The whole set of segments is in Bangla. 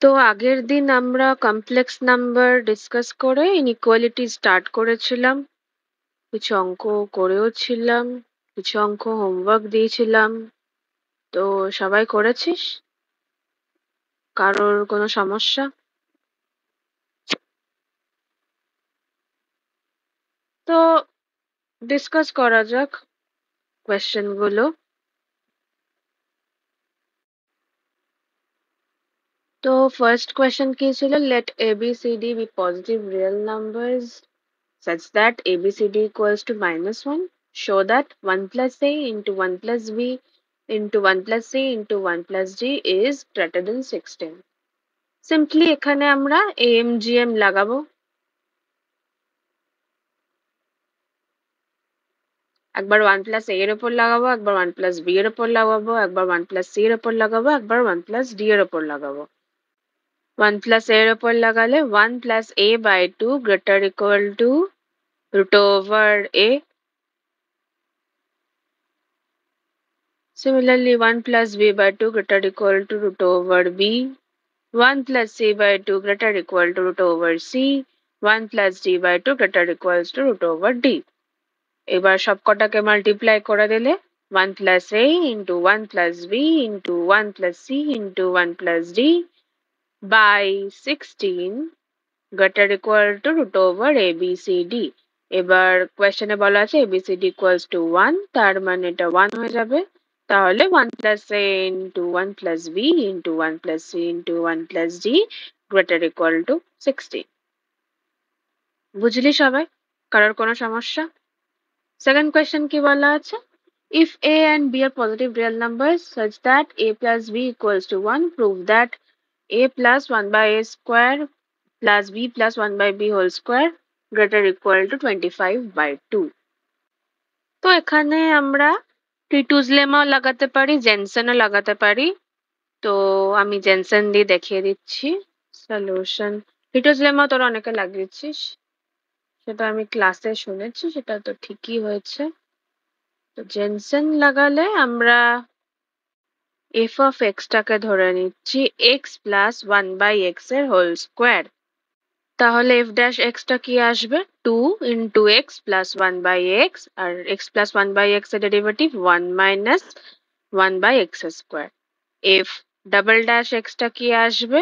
তো আগের দিন আমরা কমপ্লেক্স নাম্বার ডিসকাস করে ইনইকুয়ালিটি স্টার্ট করেছিলাম, কিছু অঙ্ক করেও ছিলাম, কিছু অঙ্ক হোমওয়ার্ক দিয়েছিলাম। তো সবাই করেছিস? কারোর কোনো সমস্যা? তো ডিসকাস করা যাক কোয়েশ্চেন গুলো। তো ফার্স্ট কোয়েশ্চেন কি ছিল? Let ABCD be positive real numbers such that ABCD equals to -1. Show that 1 plus A into 1 plus B into 1 plus C into 1 plus D is greater than 16. Simply এখানে আমরা AMGM লাগাবো। একবার 1 প্লাস A এর ওপর লাগাবো, একবার 1 প্লাস B এর ওপর লাগাবো, একবার 1 প্লাস C এর ওপর লাগাবো, একবার 1 প্লাস D এর ওপর লাগাবো। 1 প্লাস A এর ওপর লাগালে 1 plus A by 2 greater equal to root over A. Similarly, 1 plus B by 2 greater equal to root over B. 1 plus C by 2 greater equal to root over C. 1 plus D by 2 greater equals to root over D. এবার সবকটাকে মাল্টিপ্লাই করে দিলে 1 plus A into 1 plus B into 1 plus C into 1 plus D by 16 greater equal to root over ABCD. এবার কোয়েশ্চেনে বলা আছে ABCD equals to 1, তার মানে এটা 1 হয়ে যাবে। তাহলে 1 plus A into 1 plus B into 1 plus C into 1 plus D greater equal to 16. বুঝলি সবাই? কারোর কোনো সমস্যা? সেকেন্ড কোয়েশ্চেন কি বলা আছে? If A and B are positive real numbers such that A plus B equals to 1, prove that A plus 1 by A square plus B plus 1 by B whole square greater equal to 25 by 2. তো এখানে আমরা টিটুস লেমাও লাগাতে পারি, জেনসেনও লাগাতে পারি। তো আমি জেনসেন দিয়ে দেখিয়ে দিচ্ছি সলিউশন। টিটুস লেমা তোরা অনেকে লাগিয়েছিস, সেটা আমি ক্লাসে শুনেছি, সেটা তো ঠিকই হয়েছে। তো জেনসেন লাগালে আমরা এফ অফ এক্সটাকে ধরে নিচ্ছি এক্স প্লাস 1 বাই এক্স এর হোল স্কোয়ার। তাহলে এফ ড্যাশ এক্সটা কি আসবে? 2 into x plus 1 by x, আর এক্স প্লাস 1 বাই এক্স এর derivative 1 minus 1 by x square. F double dash এক্সটা কি আসবে?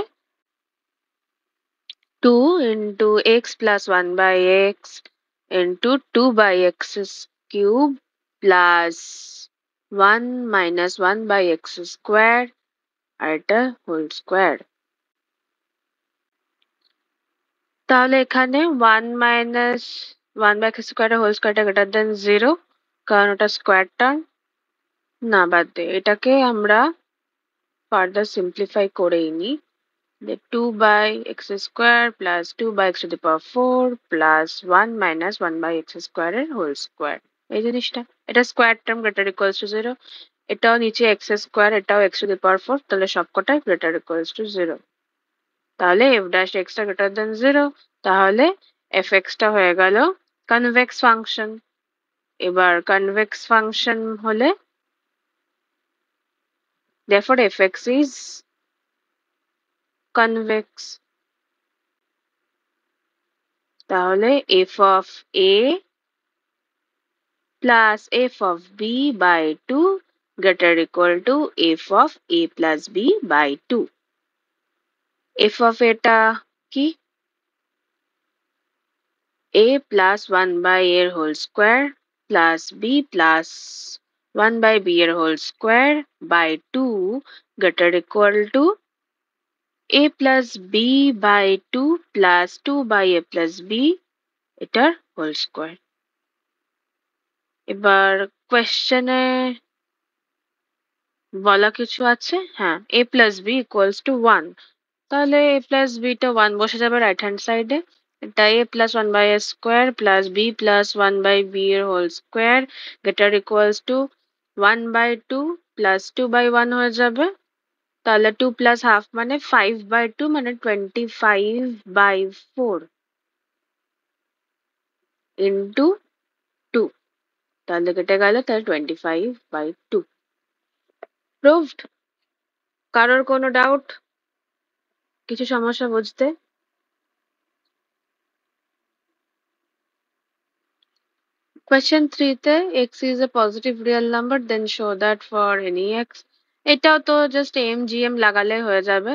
2 into x plus 1 by x into 2 by x cube plus 1 minus 1 by x square আর এটা হোল স্কোয়ার। তাহলে এখানে 1 minus 1 by x square whole স্কোয়ারটা গ্রেটার দেন 0, কারণ ওটা স্কোয়ার টার্ম। না, বাদ দে, এটাকে আমরা ফার্দার সিম্পলিফাই করেই নিই। 2 by x square plus 2 by x to the power 4 plus 1 minus 1 by x স্কোয়ারের হোল স্কোয়ার। এই জিনিসটা, এটা square term greater equals to 0। এটাও নিচে এক্স স্কোয়ার, এটাও এক্স টু দি পাওয়ার 4, তাহলে সবকটাই গ্রেটার ইকুয়ালস টু 0। তাহলে এফ ড্যাশ এক্সটা গ্রেটার দেন 0। তাহলে এফ এক্সটা হয়ে গেল কনভেক্স ফাংশন। এবার কনভেক্স ফাংশন হলে therefore fx is convex. তাহলে f of a plus f of b by 2 greater equal to f of a plus b by 2. f of এটা কি? a plus 1 by a এর whole square plus b plus 1 by b এর whole square by 2 greater equal to a plus b by 2 plus 2 by a plus b এটার হোল স্কোয়ার। এবার কোয়েশ্চেনে বলা কিছু আছে, হ্যাঁ, a plus b equals to 1, তাহলে a plus b টা 1 বসে যাবে রাইট হ্যান্ড সাইডে। এটা a plus 1 by a square plus b plus 1 by b এর whole square greater equals to 1 by 2 plus 2 by 1 হয়ে যাবে। তাহলে 2 plus হাফ মানে 5 by 2 মানে 25 by 4 ইন্টু 2, তাহলে কেটে গেল, তাহলে 25 by 2। প্রুভড। কারোর কোনো ডাউট? কিছু সমস্যা বুঝতে? Question 3 তে x is a positive real number then show that for any x, এটাও তো জাস্ট mgm লাগালে হয়ে যাবে।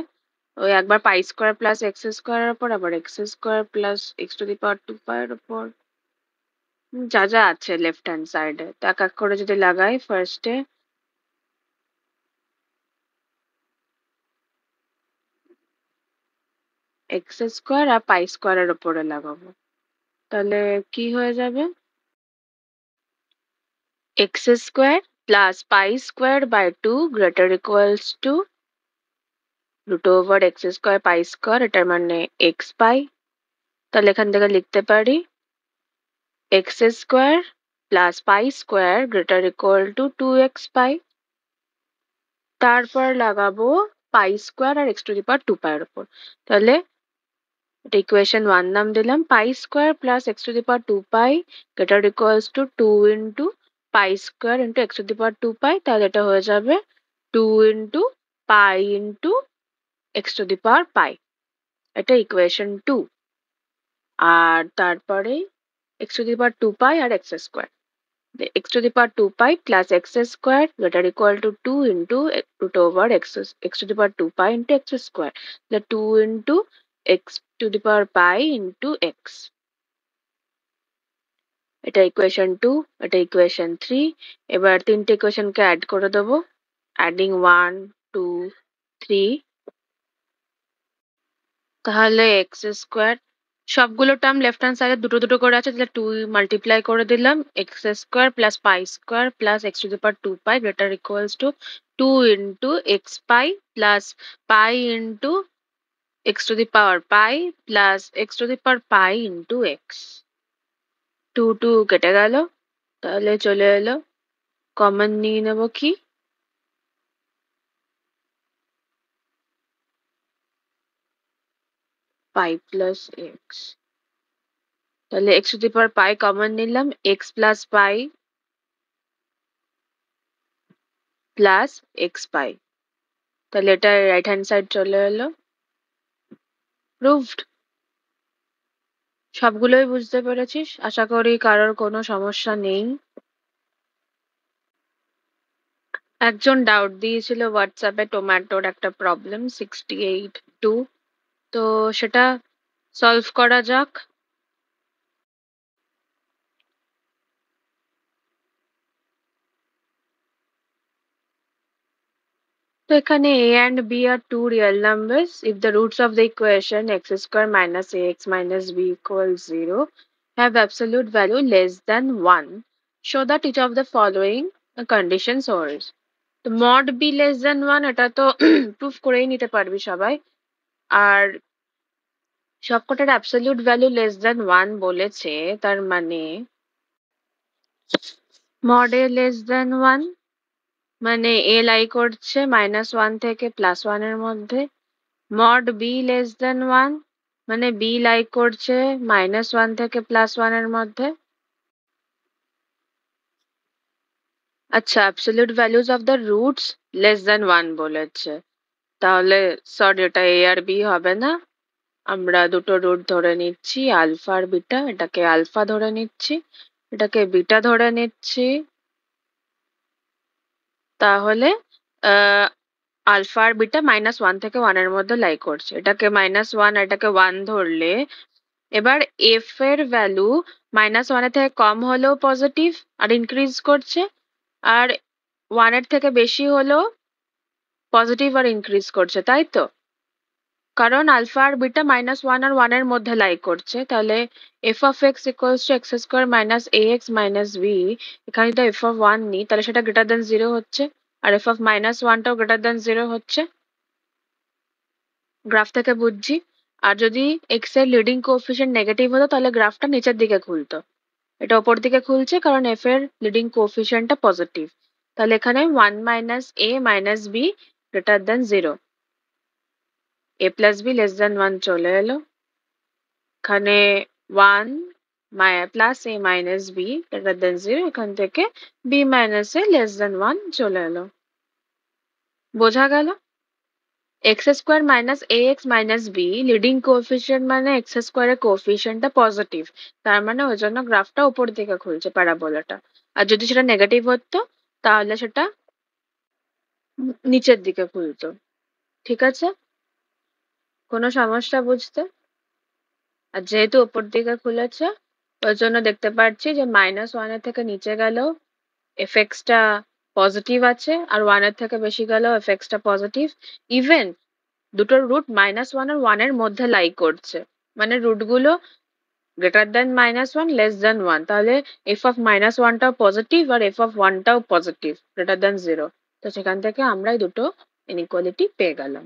ওই একবার পাই স্কোয়ার প্লাস এক্স স্কোয়ারের ওপর আবার x square plus x to the power 2 এর ওপর যা যা আছে লেফট হ্যান্ড সাইডে তো এক এক করে যদি লাগাই ফার্স্টে এক্স স্কোয়ার আর পাই স্কোয়ারের ওপরে লাগাবো, তাহলে কি হয়ে যাবে? X square plus pi square by 2 greater equals to root over x square pi square, এটার মানে এক্স পাই। তাহলে এখান থেকে লিখতে পারি x square plus pi square greater equal to 2x pi. তারপর লাগাবো পাই স্কোয়ার আর এক্স টু দি পাওয়ার 2 এর উপর। তাহলে এটা ইকুয়েশন 1 নাম দিলাম, pi square plus x to the power 2 pi greater equals to 2 into pi square into x to the power 2 pi. তাহলে এটা হয়ে যাবে 2 into pi into x to the power pi. এটা ইকুয়েশন 2। আর তারপরে x to the power 2 pi আর x square, x to the power 2 pi plus x square greater equal to 2 into root over x to the power 2 pi into x square. The 2 into x to the power pi into x. এটা ইকুয়েশন 2, এটা ইকুয়েশন 3। এবার তিনটে ইকুয়েশনকে অ্যাড করে দেবো। অ্যাডিং 1 2 3, তাহলে এক্স স্কোয়ার সবগুলো টার্ম লেফট হ্যান্ড সাইডে দুটো দুটো করে আছে, তাহলে 2 মাল্টিপ্লাই করে দিলাম x square plus pi square plus x to the power 2 pi greater equals to 2 into x pi plus pi into x to the power pi plus x to the power pi into x. 2 2 কেটে গেল, তাহলে চলে এলো কমন নিয়ে নেবো কি পাই প্লাস এক্স। তাহলে x to the power pi common নিলাম, x plus pi plus x pi, তাহলে এটা রাইট হ্যান্ড সাইড চলে এলো। প্রুভড। সবগুলোই বুঝতে পেরেছিস? আশা করি কারোর কোনো সমস্যা নেই। একজন ডাউট দিয়েছিল হোয়াটসঅ্যাপে টোম্যাটোর একটা প্রবলেম 68(2), তো সেটা সলভ করা যাক। তো এখানে a and b are two real numbers. If the roots of the equation x square minus ax minus b equals 0 have absolute value less than 1, show that each of the following conditions holds. তো mod b less than 1 এটা তো প্রুফ করেই নিতে পারবি সবাই। আর সবকটার অ্যাবসলিউট ভ্যালু লেস দ্যান 1 বলেছে, তার মানে mod a লেস দ্যান 1 মানে এ লাই করছে -1 থেকে +1 এর মধ্যে। মড বি লেস দেন 1 মানে বি লাই করছে -1 থেকে +1 এর মধ্যে। আচ্ছা, absolute values of the roots less than 1 বলেছে, তাহলে সরি এটা এ আর বি হবে না। আমরা দুটো রুট ধরে নিচ্ছি আলফা আর বিটা, এটাকে আলফা ধরে নিচ্ছি, এটাকে বিটা ধরে নিচ্ছি। তাহলে আলফা আর বিটা -1 থেকে 1 এর মধ্যে লাই করছে, এটাকে -1 এটাকে 1 ধরলে এবার এফ এর ভ্যালু -1 এর থেকে কম হলেও পজিটিভ আর ইনক্রিজ করছে, আর 1 এর থেকে বেশি হলেও পজিটিভ আর ইনক্রিজ করছে, তাই তো? কারণ আলফা আর বিটা -1 আর 1 এর মধ্যে লাই করছে, তাহলে f of x equals to x square minus a x minus b. এখানে তো এফ অফ 1 নিই, তাহলে সেটা গ্রেটার দেন 0 হচ্ছে, আর এফ অফ -1টাও গ্রেটার দেন 0 হচ্ছে। গ্রাফ থেকে বুঝছি। আর যদি এক্স এর লিডিং কোএফিসিয়েন্ট নেগেটিভ হতো তাহলে গ্রাফটা নিচের দিকে খুলতো, এটা ওপর দিকে খুলছে কারণ এফ এর লিডিং কোএফিসিয়েন্টটা পজিটিভ। তাহলে এখানে 1 minus A minus B greater than 0, A plus be less than 1 চলে এলো। এখানে 1 প্লাস এ মাইনাস বি গ্রেটার দেন 0, এখান থেকে বি মাইনাস এ লেস দেন 1 চলে এলো। বোঝা গেল? X square minus a x minus B leading coefficient মানে এক্স স্কোয়ারের কোএফিসিয়েন্টটা পজিটিভ, তার মানে ওই জন্য গ্রাফটা উপর দিকে খুলছে প্যারাবোলাটা। আর যদি সেটা নেগেটিভ হতো তাহলে সেটা নিচের দিকে খুলতো। ঠিক আছে, কোনো সমস্যা বুঝতে? আর যেহেতু উপর দিকে খুলেছে ওই জন্য দেখতে পাচ্ছি যে -1 থেকে নিচে গেলেও এফএক্সটা পজিটিভ আছে, আর 1 থেকে বেশি গেলেও এফএক্সটা পজিটিভ। ইভেন দুটোর রুট -1 আর 1 এর মধ্যে লাই করছে, মানে রুটগুলো গ্রেটার দেন -1 লেস দেন 1, তাহলে এফ অফ -1টাও পজিটিভ আর এফ অফ 1টাও পজিটিভ গ্রেটার দেন 0। তো সেখান থেকে আমরা এই দুটো ইনইকুয়ালিটি পেয়ে গেলাম।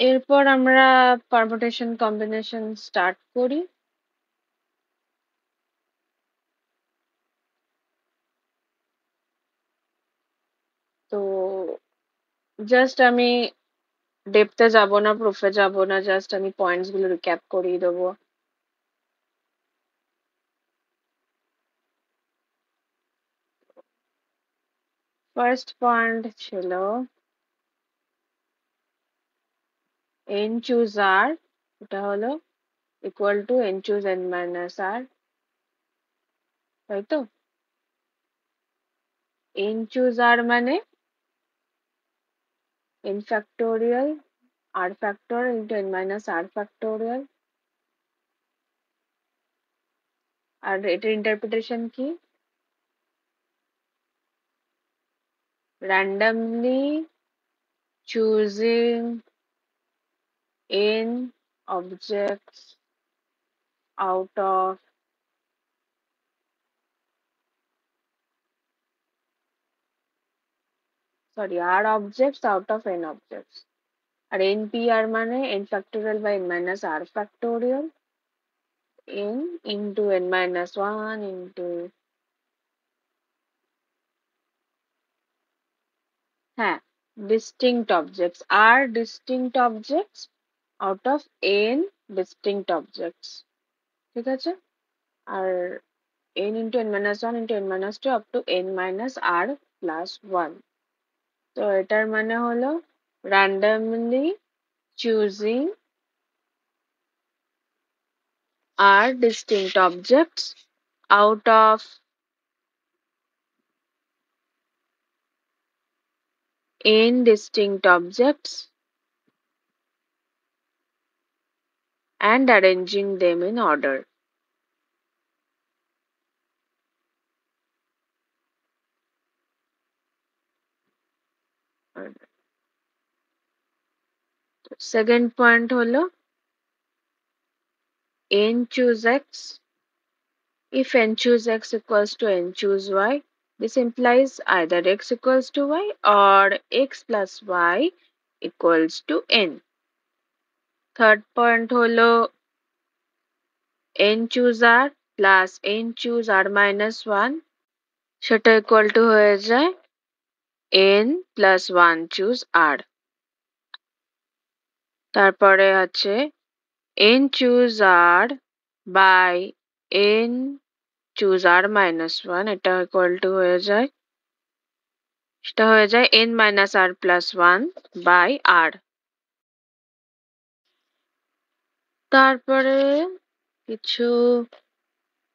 এরপর আমরা পারমুটেশন কম্বিনেশন স্টার্ট করি। তো জাস্ট আমি ডেপথে যাব না, প্রুফে যাব না, জাস্ট আমি পয়েন্টস গুলো রিক্যাপ করিয়ে দেবো। ফার্স্ট পয়েন্ট ছিল n choose r, এটা হলো equal to n choose n minus r, তাই তো? n choose r মানে n factorial r factorial into n minus r factorial। আর এটার ইন্টারপ্রিটেশন কি? randomly choosing n objects out of r objects out of n objects। R npr মানে n factorial by n minus r factorial, n into n minus 1 into, হ্যাঁ, distinct objects, r distinct objects out of n distinct objects। ঠিক আছে, আর n into n minus 1 into n minus 2 up to n minus r plus 1। তো এটার মানে হলো randomly choosing r distinct objects out of n distinct objects and arranging them in order। Second point হলো n choose x, if n choose x equals to n choose y, this implies either x equals to y or x plus y equals to n। Third point হলো n choose r plus n choose r minus 1, সেটা ইকুয়াল টু হয়ে যায় n plus 1 choose r। তারপরে আছে n choose r by n choose r minus 1, এটা ইকুয়াল টু হয়ে যায়, সেটা হয়ে যায় n minus r plus 1 by r। তারপরে কিছু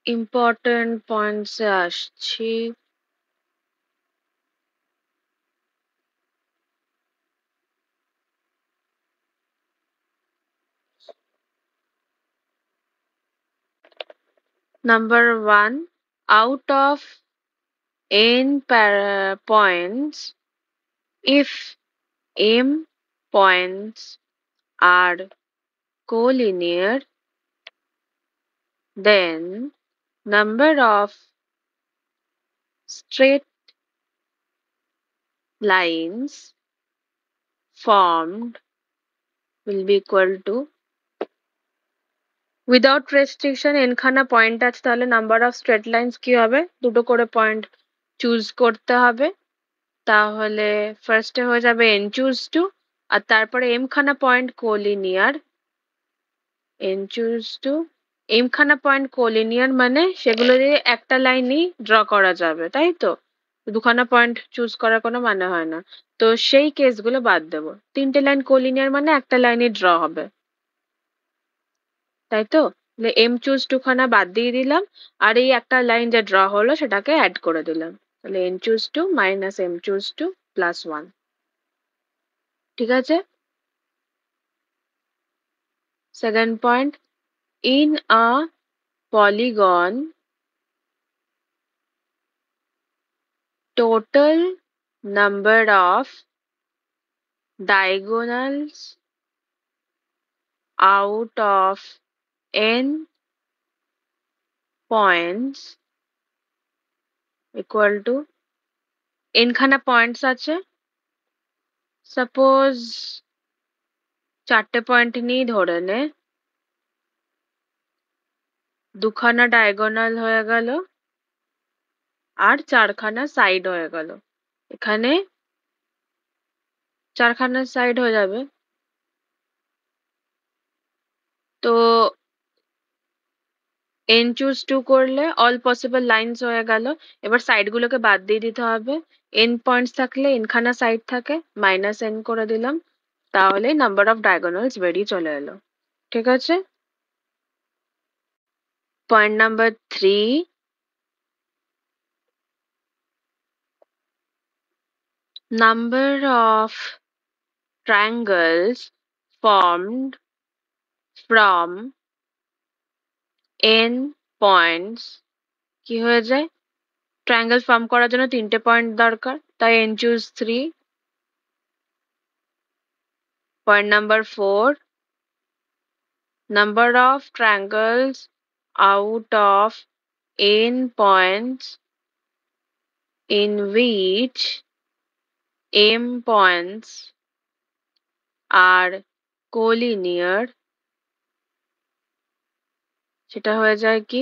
ইম্পর্টেন্ট পয়েন্টসে আসছি। Number 1, out of n points, if m points are collinear, then number of straight lines formed will be equal to, without restriction n খানা পয়েন্ট আছে তাহলে নাম্বার অফ স্ট্রেট লাইন্স কি হবে, দুটো করে পয়েন্ট চুজ করতে হবে। তাহলে ফার্স্টে হয়ে যাবে n চুজ 2, আর তারপরে m খানা point collinear, n choose 2 m খানা পয়েন্ট কোলিনিয়ার মানে সেগুলো দিয়ে একটা লাইনই ড্র করা যাবে, তাই তো? দুখানা পয়েন্ট চুজ করার কোনো মানে হয় না। তো সেই কেসগুলো বাদ দেবো। 3টে লাইন কোলিনিয়ার মানে একটা লাইনই ড্র হবে, তাই তো? তাহলে এম চুজ টু খানা বাদ দিয়ে দিলাম, আর এই একটা লাইন যে ড্র হলো সেটাকে অ্যাড করে দিলাম। তাহলে n choose two minus m choose two plus 1। ঠিক আছে? Second point, in a polygon total number of diagonals out of n points equal to n খানা পয়েন্টস আছে, সাপোজ 4টে পয়েন্ট নিয়েই ধরে নে, দুখানা ডায়াগোনাল হয়ে গেল আর 4খানা সাইড হয়ে গেল। এখানে 4খানা সাইড হয়ে যাবে। তো এন চুজ টু করলে অল পসিবল লাইনস হয়ে গেল। এবার সাইড গুলোকে বাদ দিয়ে দিতে হবে। এন পয়েন্টস থাকলে এন খানা সাইড থাকে, মাইনাস এন করে দিলাম, তাহলে নাম্বার অফ ডায়াগোনালস বেরিয়ে চলে এলো। ঠিক আছে? Point number 3, number of triangles formed from n points কি হয়ে যায়? ট্রায়াঙ্গেল ফর্ম করার জন্য 3টে পয়েন্ট দরকার, তাই N choose 3। Point number 4, number of triangles out of n points in which m points are collinear, সেটা হয়ে যায় কি?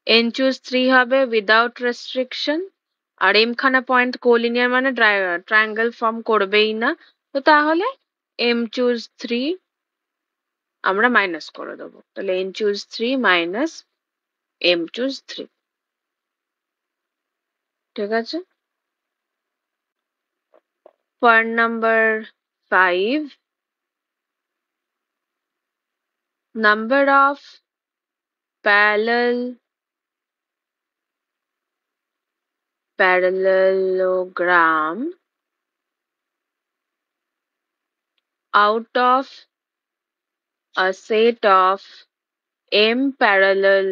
n choose 3 হবে উইদাউট রেস্ট্রিকশন, আর m খানা পয়েন্ট কোলিনিয়ার মানে ট্রায়াঙ্গেল ফর্ম করবেই না। তো তাহলে m choose 3 আমরা মাইনাস করে দেবো। তাহলে n choose 3 minus m choose 3। ঠিক আছে? Point number 5, number of parallelogram out of a set of m parallel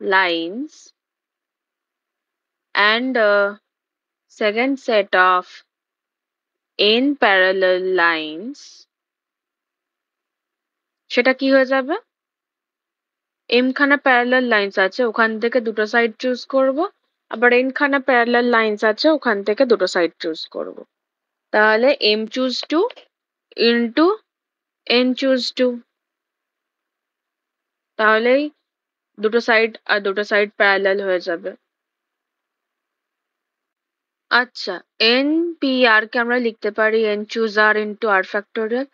lines and a second set of n parallel lines, সেটা কি হয়ে যাবে? m খানা প্যারালাল লাইন্স আছে, ওখান থেকে দুটো সাইড চুজ করব, আবার n খানা প্যারালাল লাইন্স আছে, ওখান থেকে দুটো সাইড চুজ করব। তাহলে m choose 2 into n choose 2, তাহলেই দুটো সাইড আর দুটো সাইড প্যারালাল হয়ে যাবে। আচ্ছা, এন পি আর কে আমরা লিখতে পারি এন চুজ আর ইন্টু আর ফ্যাক্টোরিয়াল।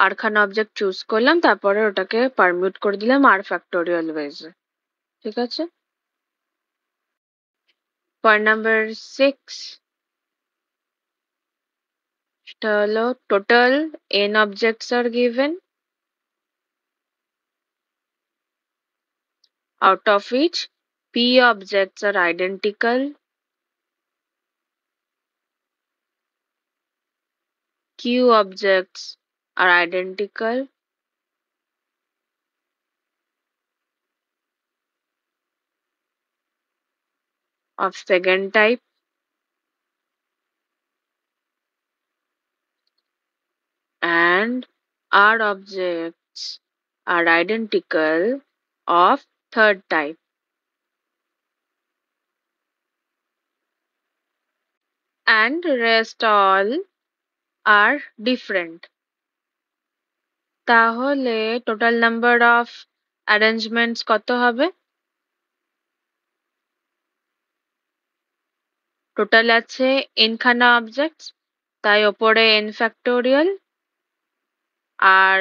আর খানা অবজেক্ট চুজ করলাম, তারপরে ওটাকে পারমিউট করে দিলাম আর ফ্যাক্টোরিয়াল ওয়েজে। ঠিক আছে? পয়েন্ট নাম্বার 6, সেটা হলো total n objects are given, out of which p objects are identical, q objects are identical, of second type, and r objects are identical of third type, and rest all are different. তাহলে টোটাল নাম্বার অফ অ্যারেঞ্জমেন্টস কত হবে? টোটাল আছে n খানা অবজেক্টস, তাই ওপরে n ফ্যাক্টোরিয়াল আর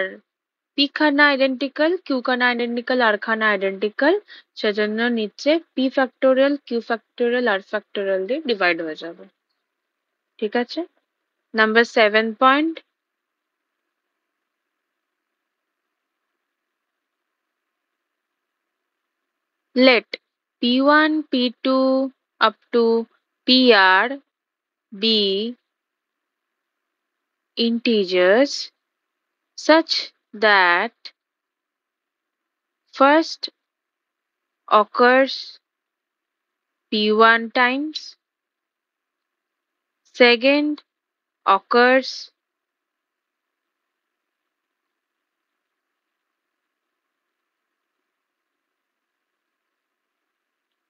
পি খানা আইডেন্টিক্যাল, কিউ খানা আইডেন্টিক্যাল, আর খানা আইডেন্টিক্যাল, সেজন্য নিচে P factorial, Q factorial, r factorial দিয়ে ডিভাইড হয়ে যাবে। ঠিক আছে? Number 7 point, let P1, P2 up to PR be integers such that first occurs P1 times, second occurs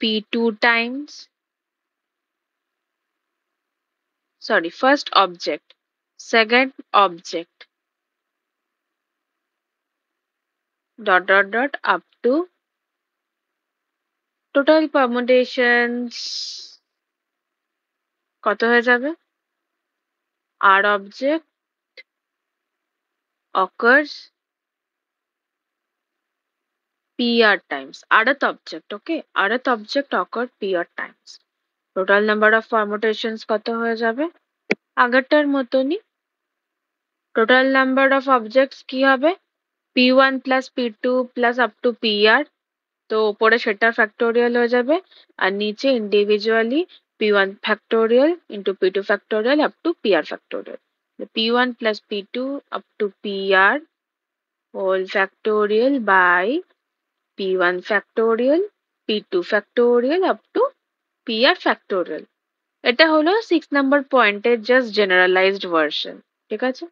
P2 times, sorry, first object, second object, dot dot dot up to total permutations কত হয়ে যাবে? R object occurs PR times. Rth object, okay? Rth object occurred PR times. Total number of permutations কত হয়ে যাবে? আগেরটার মতনই total number of objects কি হবে? P1 plus P2 plus up to PR. তো উপরে সেটা ফ্যাক্টোরিয়াল হয়ে যাবে আর নিচে individually P1 factorial into P2 factorial up to PR factorial. P1 plus P2 up to PR whole factorial by P1 factorial, P2 factorial up to PR factorial. এটা হলো 6 নাম্বার পয়েন্টের জাস্ট জেনারেলাইজড ভার্সন। ঠিক আছে?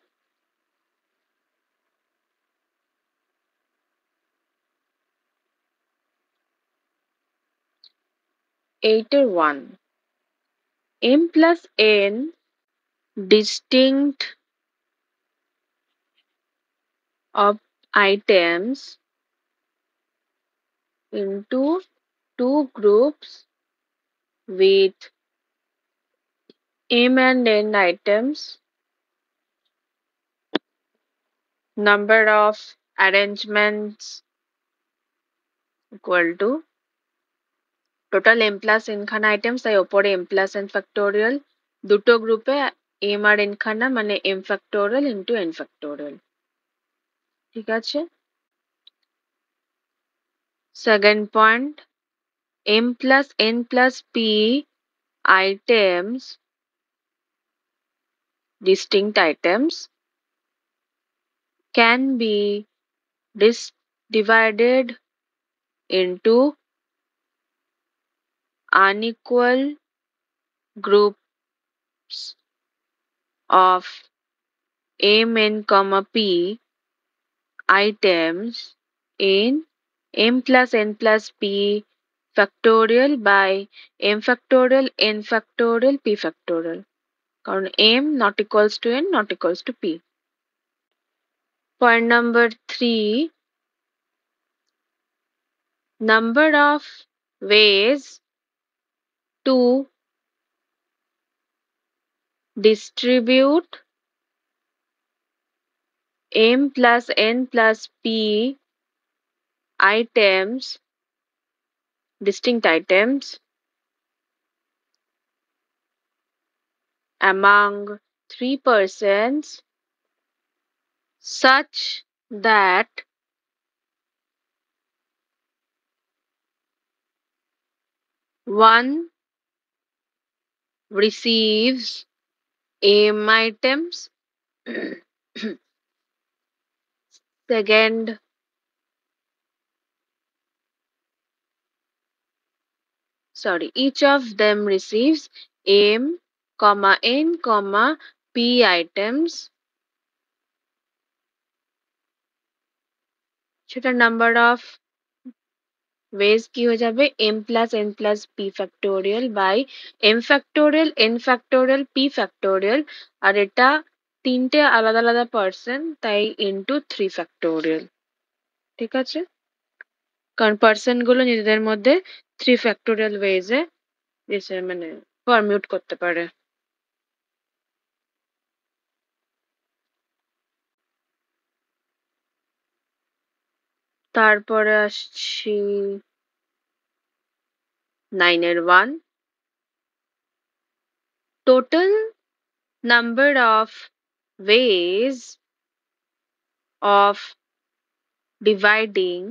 এইটের 1, m plus n distinct of items into two groups with m and n items, number of arrangements equal to total m plus n খানা আইটেমস, তাই ওপরে m প্লাস n ফ্যাক্টোরিয়াল, দুটো গ্রুপে m আর n খানা মানে m factorial into n factorial. ঠিক আছে? Second point, m plus n plus p items, distinct items, can be divided into unequal groups of m n comma p items in m plus n plus p factorial by m factorial n factorial p factorial. কারণ m not equals to n not equals to p. Point number 3, number of ways to distribute m plus n plus p items, distinct items, among three persons such that one receives m items, second each of them receives m comma n comma p items, সেটা নাম্বার অফ ওয়েজ কি হয়ে যাবে? m plus n plus p factorial by m factorial n factorial p factorial, আর এটা তিনটে আলাদা আলাদা পার্সন তাই ইন্টু 3 factorial। ঠিক আছে? কারণ পার্সন গুলো নিজেদের মধ্যে 3 factorial ওয়েজে মানে পারমিউট করতে পারে। তারপরে আসছি 9 এর 1, total number of ways of dividing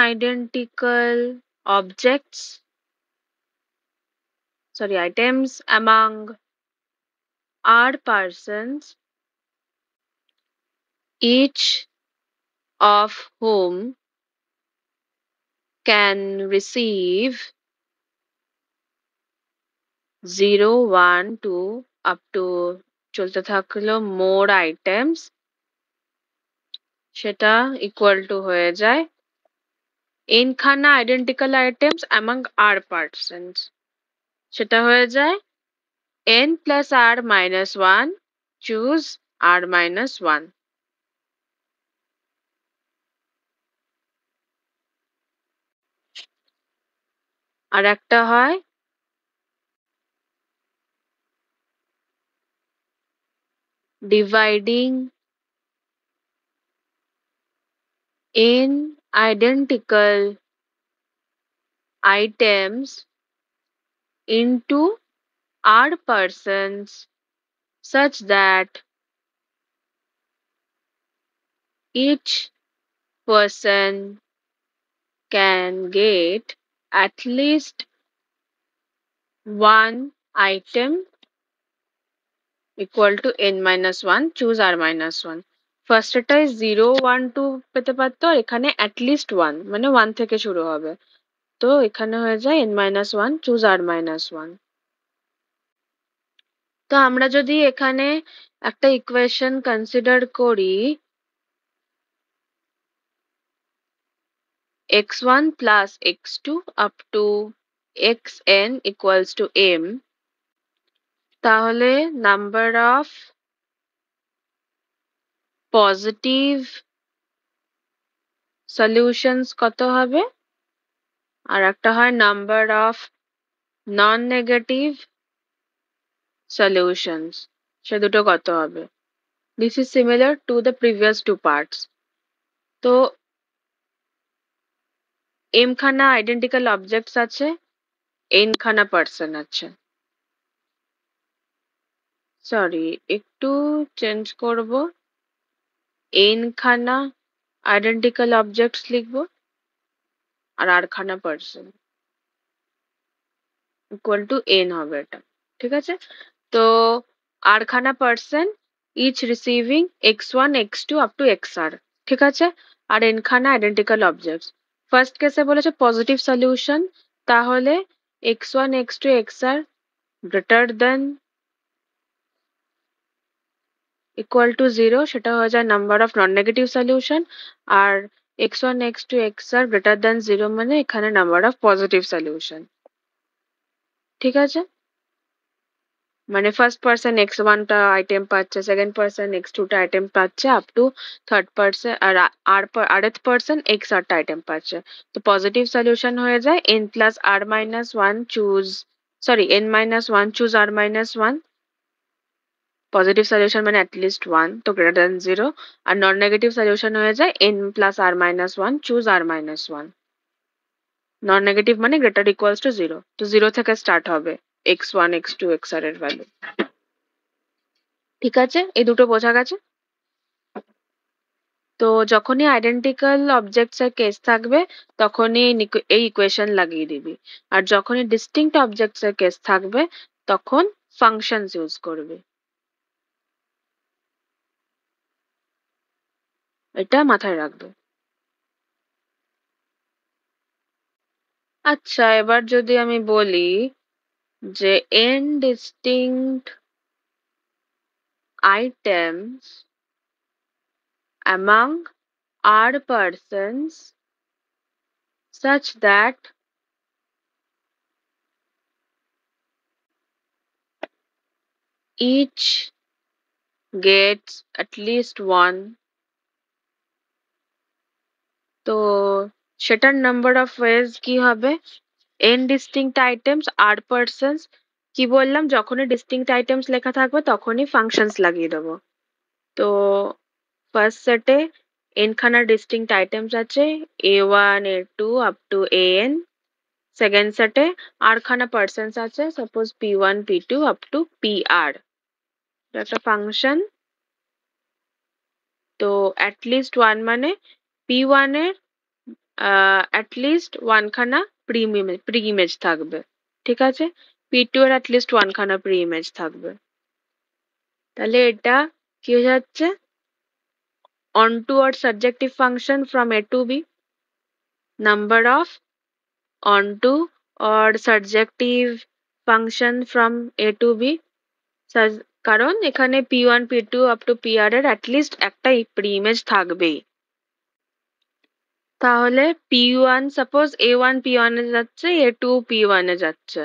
identical items among r persons, each of whom can receive 0, 1, 2 up to চলতে থাকলো more items, সেটা equal to হয়ে যায় n খানা identical items among r persons, সেটা হয়ে যায় n plus r minus 1 choose r minus 1. আর একটা হয় dividing n identical items into r persons such that each person can get at least one item equal to n minus 1 choose r minus 1. ফার্স্টটায় 0, 1, 2 পেতে পারতো, আর এখানে at least 1 মানে 1 থেকে শুরু হবে, তো এখানে হয়ে যায় n minus 1 choose r minus 1. তো আমরা যদি এখানে একটা ইকুয়েশন কনসিডার করি x1 plus x2 up to xn equals to m, তাহলে নাম্বার অফ পজিটিভ সলিউশনস কত হবে, আর একটা হয় number of non negative solutions, সে দুটো কত হবে. This is similar to the previous two parts. তো m খানা আইডেন্টিক্যাল অবজেক্টস আছে, n খানা পার্সন আছে. সরি, একটু চেঞ্জ করব, n খানা আইডেন্টিক্যাল অবজেক্টস লিখবো আর r খানা পার্সন ইকুয়াল টু n হবে এটা. ঠিক আছে, তো r খানা person each receiving x1 x2 up two xr. ঠিক আছে, আর n খানা আইডেন্টিক্যাল অবজেক্টস. ফার্স্ট কেসে বলেছে পজিটিভ সলিউশন, তাহলে x1 x2 xr greater than equal to 0, সেটা হয়ে যায় number of non negative solution. আর x1 x2 xr greater than 0 মানে এখানে নাম্বার অফ পজিটিভ সলিউশন. ঠিক আছে, মানে ফার্স্ট পার্সন x1 টা আইটেম পাচ্ছে, সেকেন্ড পার্সন x2 টা আইটেম পাচ্ছে, আপ টু থার্ড পার্সন আর আরেথ পার্সন xr টা আইটেম পাচ্ছে. তো পজিটিভ সলিউশন হয়ে যায় n plus r minus 1 choose n minus 1 choose r minus 1. Positive solution মানে অ্যাটলিস্ট 1, তো গ্রেটার দেন 0. আর নন নেগেটিভ সলিউশন হয়ে যায় n plus r minus 1 choose r minus 1. Non negative মানে গ্রেটার ইকুয়ালস টু 0, তো 0 থেকে স্টার্ট হবে x1 x2 xr এর ভ্যালু. ঠিক আছে, এই দুটো বোঝা গেছে. তো যখনই আইডেন্টিক্যাল অবজেক্টস এর কেস থাকবে তখনই এই ইকুয়েশন লাগিয়ে দিবি, আর যখনই ডিস্টিংক্ট অবজেক্টস এর কেস থাকবে তখন ফাংশনস ইউজ করবি. এটা মাথায় রাখবে. আচ্ছা, এবার যদি আমি বলি যে n distinct items among r persons such that each gets at least one, তো সেটার নাম্বার অফ ওয়েজ কি হবে, n distinct items r persons. কি বললাম, যখনই distinct items লেখা থাকবে তখনই functions লাগিয়ে দেবো. তো ফার্স্ট সেটে n খানা ডিস্টিংক্ট আইটেমস আছে A1 A2 up to AN। Second সেটে আর খানা পার্সনস আছে suppose P1 P2 up to PR। একটা ফাংশন। তো অ্যাটলিস্ট ওয়ান মানে P1 এর অ্যাটলিস্ট ওয়ান খানা প্রি ইমেজ থাকবে, ঠিক আছে? P2 এর অ্যাটলিস্ট ওয়ান খানা প্রি ইমেজ থাকবে। তাহলে এটা কি হয়ে যাচ্ছে? onto or subjective function from A to B, number of onto or subjective function from A to B, কারণ এখানে P1 P2 up to PR এর অ্যাটলিস্ট একটা প্রি ইমেজ থাকবেই। তাহলে P1 সাপোজ A1 P1 এ যাচ্ছে, A2 P1 এ যাচ্ছে,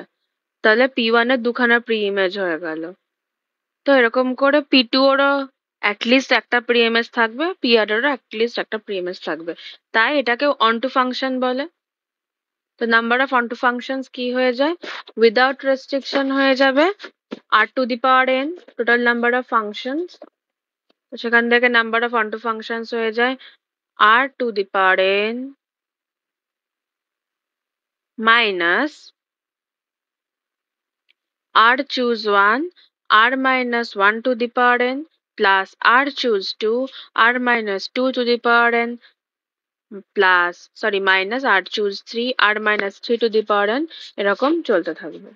তাহলে P1 এর দুখানা প্রি ইমেজ হয়ে গেল। তো এরকম করে P2 এরও অ্যাটলিস্ট একটা প্রি ইমেজ থাকবে, PR এরও অ্যাটলিস্ট একটা প্রি ইমেজ থাকবে, তাই এটাকে onto ফাংশন বলে। তো নাম্বার অফ onto ফাংশনস কি হয়ে যায়? উইদাউট রেস্ট্রিকশন হয়ে যাবে R two the power n, total number of functions. সেখান থেকে নাম্বার অফ onto ফাংশনস হয়ে যায় R two the power n minus R choose 1, R minus 1 to the power n plus R choose 2, R minus 2 to the power n plus minus R choose 3, R minus 3 to the power n, এরকম চলতে থাকবে,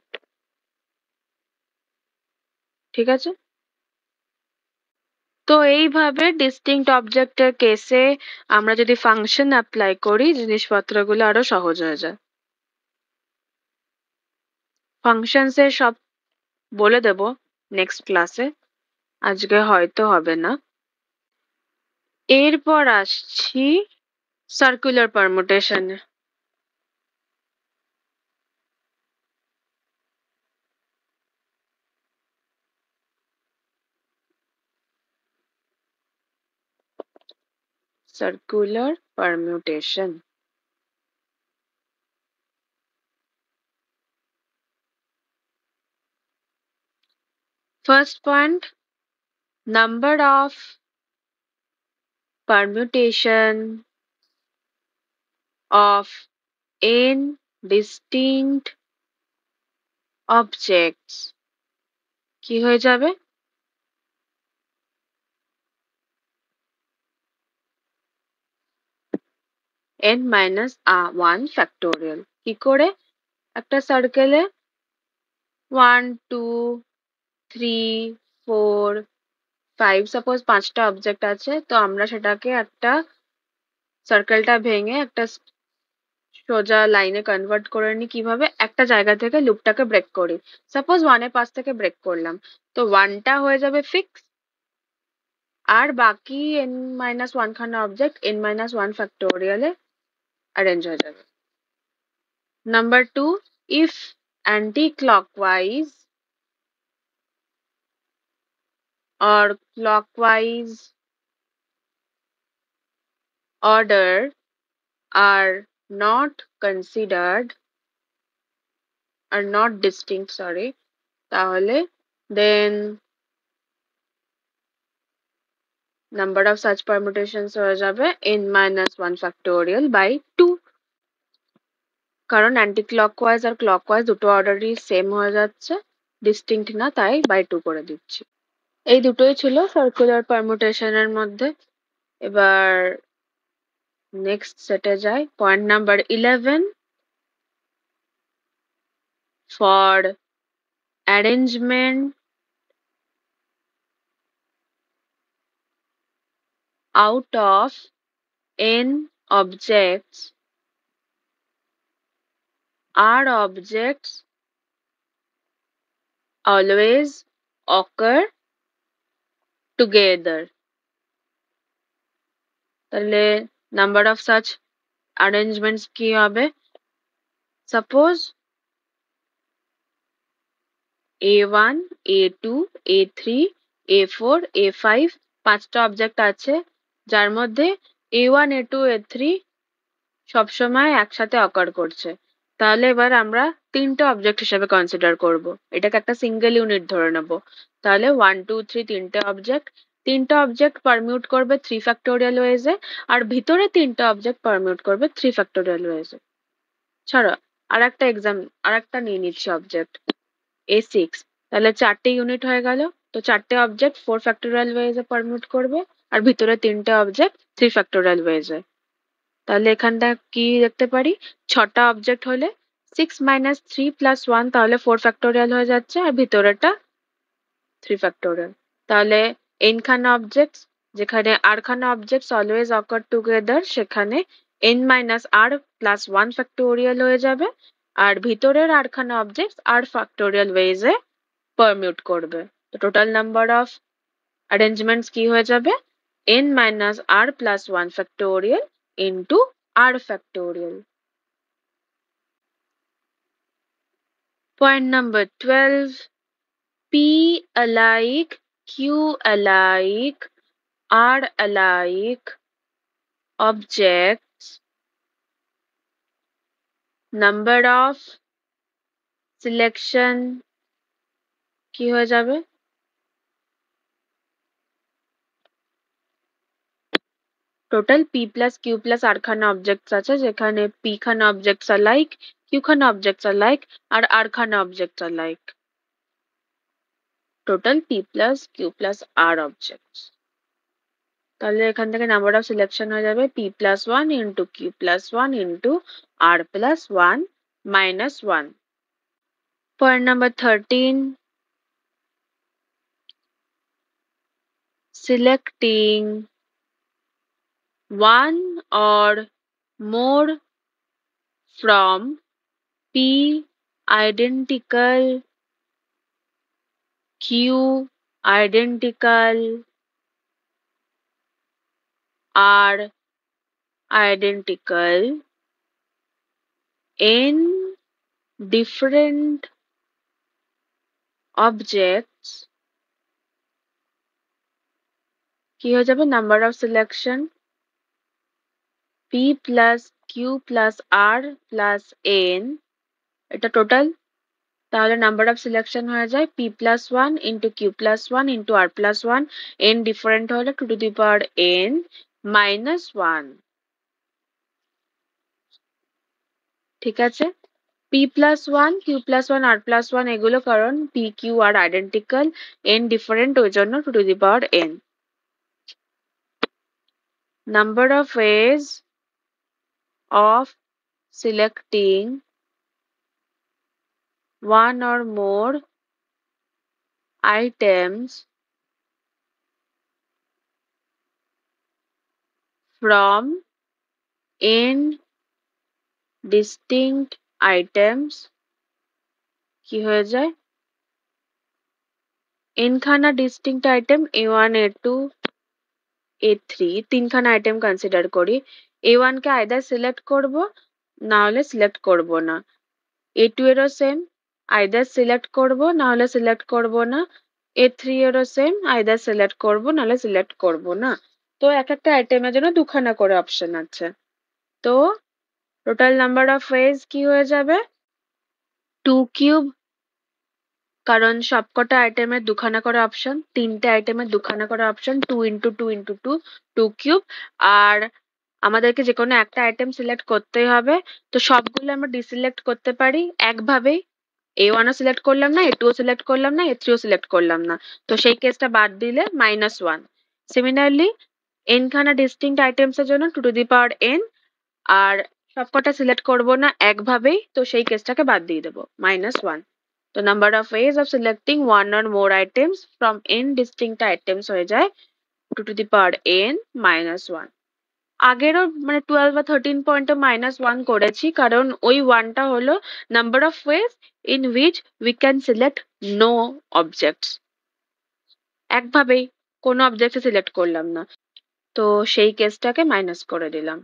ঠিক আছে? তো এইভাবে ডিস্টিংক্ট অবজেক্টের কেসে আমরা যদি ফাংশন অ্যাপ্লাই করি জিনিসপত্রগুলো আরো সহজ হয়ে যায়। ফাংশনস এর সব বলে দেব নেক্সট ক্লাসে, আজকে হয়তো হবে না। এরপর আসছি circular পারমুটেশনে। Circular permutation. First point, number of permutation of n distinct objects কি হয়ে যাবে? n minus 1 factorial। কি করে? একটা সার্কেলে 1 2 3 4 5 সাপোজ 5টা অবজেক্ট আছে, তো আমরা সেটাকে একটা সার্কেলটা ভেঙে একটা সোজা লাইনে কনভার্ট করে নিই। কিভাবে? একটা জায়গা থেকে লুপটাকে ব্রেক করি। সাপোজ 1 এর পাশ থেকে ব্রেক করলাম, তো 1টা হয়ে যাবে ফিক্স, আর বাকি n মাইনাস 1 খানা অবজেক্ট n মাইনাস 1 ফ্যাক্টোরিয়ালে অ্যারেঞ্জ হয়ে যাবে। Number 2, if anti-clockwise or clockwise order are not considered, are not distinct, তাহলে then number of such permutations হয়ে যাবে n minus 1 factorial by 2। কারণ অ্যান্টি ক্লকওয়াইজ আর ক্লকওয়াইজ দুটো অর্ডারই সেম হয়ে যাচ্ছে, ডিস্টিংক্ট না, তাই বাই 2 করে দিচ্ছি। এই দুটোই ছিল সার্কুলার পারমুটেশনের মধ্যে। এবার নেক্সট সেটে যাই। Point number 11, for arrangement out of n objects, are objects always occur together? তাহলে নাম্বার অফ সাচ অ্যারেঞ্জমেন্টস কি হবে? Suppose A1 A2 A3 A4 A5 5টা অবজেক্ট আছে, যার মধ্যে A1 A2 A3 সবসময় একসাথে অকার করছে। তাহলে এবার আমরা 3টে অবজেক্ট হিসেবে কনসিডার করব, এটাকে একটা সিঙ্গেল ইউনিট ধরে নেব। তাহলে 1 2 3 3টে অবজেক্ট, তিনটা অবজেক্ট পারমিউট করবে 3 ফ্যাক্টোরিয়াল ওয়েজে, আর ভিতরে তিনটা অবজেক্ট পারমিউট করবে 3 ফ্যাক্টোরিয়াল ওয়েজে। ছাড়া আর একটা নিয়ে নিচ্ছি অবজেক্ট A6, তাহলে 4টে ইউনিট হয়ে গেল। তো 4টে অবজেক্ট 4 ফ্যাক্টোরিয়াল ওয়েজে পারমিউট করবে, আর ভিতরে তিনটে অবজেক্ট 3 ফ্যাক্টোরিয়াল ওয়েজে। তাহলে এখানটা কি দেখতে পারি, 6টা অবজেক্ট হলে 6 - 3 + 1, তাহলে 4 ফ্যাক্টোরিয়াল হয়ে যাচ্ছে, আর ভিতরেটা 3 ফ্যাক্টোরিয়াল। তাহলে n খানা অবজেক্টস, যেখানে r খানা অবজেক্টস অলওয়েজ অকার টুগেদার, সেখানে n - r + 1 ফ্যাক্টোরিয়াল হয়ে যাবে, আর ভিতরের r খানা অবজেক্টস r ফ্যাক্টোরিয়াল ওয়েজে পারমিউট করবে। তো টোটাল নাম্বার অফ অ্যারেঞ্জমেন্টস কি হয়ে যাবে, n - r + 1 factorial into r factorial. Point number 12. P alike, Q alike, R alike objects, number of selection কি হয়ে যাবে, total P plus Q plus R খানা অবজেক্টস আছে, যেখানে P খানা অবজেক্টস আর লাইক, Q খানা অবজেক্টস আর লাইক, আর R খানা অবজেক্টস আর like. Total P plus Q plus R objects. তাহলে এখান থেকে নাম্বার অফ সিলেকশন হয়ে যাবে P plus 1 into Q plus 1 into R plus 1 minus 1. Point number 13. Selecting one or more from P identical, Q identical, R identical, n different objects কি হয়ে যাবে, number of selection P plus Q plus R plus n, এটা টোটাল। তাহলে নাম্বার অফ সিলেকশন হয়ে যায় P plus 1 into Q plus 1 into R plus 1, n different হলে 2 to the power n minus 1। ঠিক আছে, P plus 1, Q plus 1, R plus 1 এগুলো কারণ P, Q, R identical, n different, ওই জন্য 2 to the power n। Number of ways of selecting one or more items from n distinct items কি হয়ে যায়, n খানা distinct item A1, A2, A3, তিনখানা আইটেম কনসিডার করি। A1 কে আইদার সিলেক্ট করব, না হলে সিলেক্ট করব না। A2 এরও সেম, আইদার সিলেক্ট করব, না হলে সিলেক্ট করব না। A3 এরও সেম, আইদার সিলেক্ট করব, নাহলে সিলেক্ট করব না। তো এক একটা আইটেমের জন্য দুখানা করে অপশন আছে। তো টোটাল নাম্বার অফ ওয়েজ কি হয়ে যাবে, 2 কিউব, কারণ সবকটা আইটেমের দুখানা করে অপশন, তিনটে আইটেমের দুখানা করে অপশন, 2 ইন্টু 2 ইন্টু 2, 2 কিউব। আর আমাদেরকে যে কোনো একটা আইটেম সিলেক্ট করতেই হবে, তো সবগুলো আমরা ডিসিলেক্ট করতে পারি একভাবেই। A1 ও সিলেক্ট করলাম না, A2 ও সিলেক্ট করলাম না, A3 ও সিলেক্ট করলাম না, তো সেই কেসটা বাদ দিলে -1। সিমিলারলি n খানা ডিস্টিংক্ট আইটেমস এর জন্য 2 to the power n, আর সবকটা সিলেক্ট করব না একভাবেই, তো সেই কেসটাকে বাদ দিয়ে দেবো -1। তো number of ways of selecting one or more items from n distinct items হয়ে যায় 2 to the power n -1। আগেরও মানে 12 বা 13 পয়েন্টে -1 করেছি, কারণ ওই 1টা হলো number of ways in which we can select no objects, একভাবেই কোনো অবজেক্ট সিলেক্ট করলাম না, তো সেই কেসটাকে মাইনাস করে দিলাম।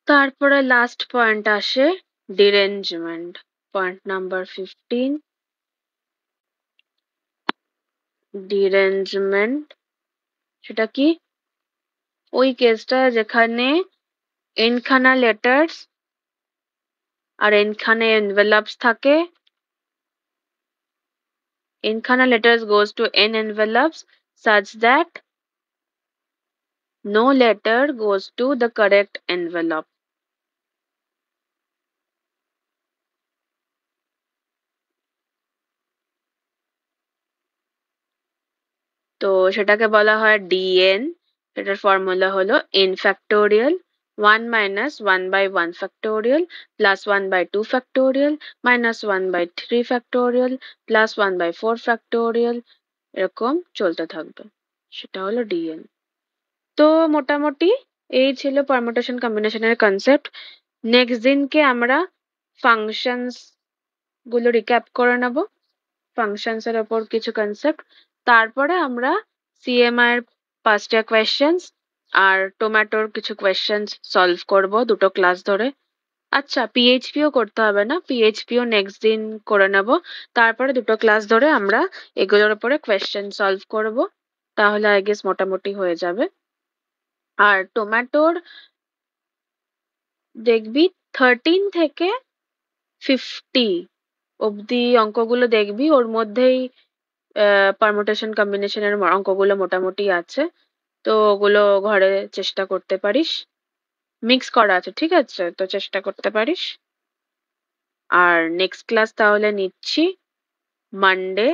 তারপরে লাস্ট পয়েন্ট আসে ডিরেঞ্জমেন্ট, পয়েন্ট নাম্বার 15। ডিরেঞ্জমেন্ট সেটা কি, ওই কেসটা যেখানে n খানা লেটার্স আর n খানা এনভেলপস থাকে, n খানা letters goes to n envelopes, such that no letter goes to the correct envelope. তো সেটাকে বলা হয় dn। সেটার ফর্মুলা হলো n factorial 1 minus 1 by 1 factorial plus 1 by 2 factorial minus 1 by 3 factorial plus 1 by 4 factorial এরকম চলতে থাকবে। সেটা হলো dn। তো মোটামুটি এই ছিল পারমুটেশন কম্বিনেশনের কনসেপ্ট। নেক্সট দিনকে আমরা ফাংশনস গুলো রিক্যাপ করে নেব, ফাংশনস এর ওপর কিছু কনসেপ্ট। তারপরে আমরা সিএমআই এর 5টা কোয়েশ্চেন্স আর টোম্যাটোর কিছু কোয়েশ্চেন্স সলভ করব দুটো ক্লাস ধরে। আচ্ছা, পিএইচপিও করতে হবে না, পিএইচপিও নেক্সট দিন করে নেব। তারপরে দুটো ক্লাস ধরে আমরা এগুলোর উপরে কোয়েশ্চেন সলভ করব, তাহলে আই গেস মোটামুটি হয়ে যাবে। আর টোম্যাটোর দেখবি 13 থেকে 50 অব্দি অঙ্কগুলো দেখবি, ওর মধ্যেই পারমুটেশন কম্বিনেশনের অঙ্কগুলো মোটামুটি আছে। তো ওগুলো ঘরে চেষ্টা করতে পারিস, মিক্স করা আছে, ঠিক আছে? তো চেষ্টা করতে পারিস। আর নেক্সট ক্লাস তাহলে নিচ্ছি মানডে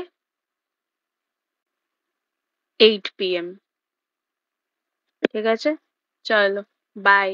8 PM। ঠিক আছে, চলো, বাই।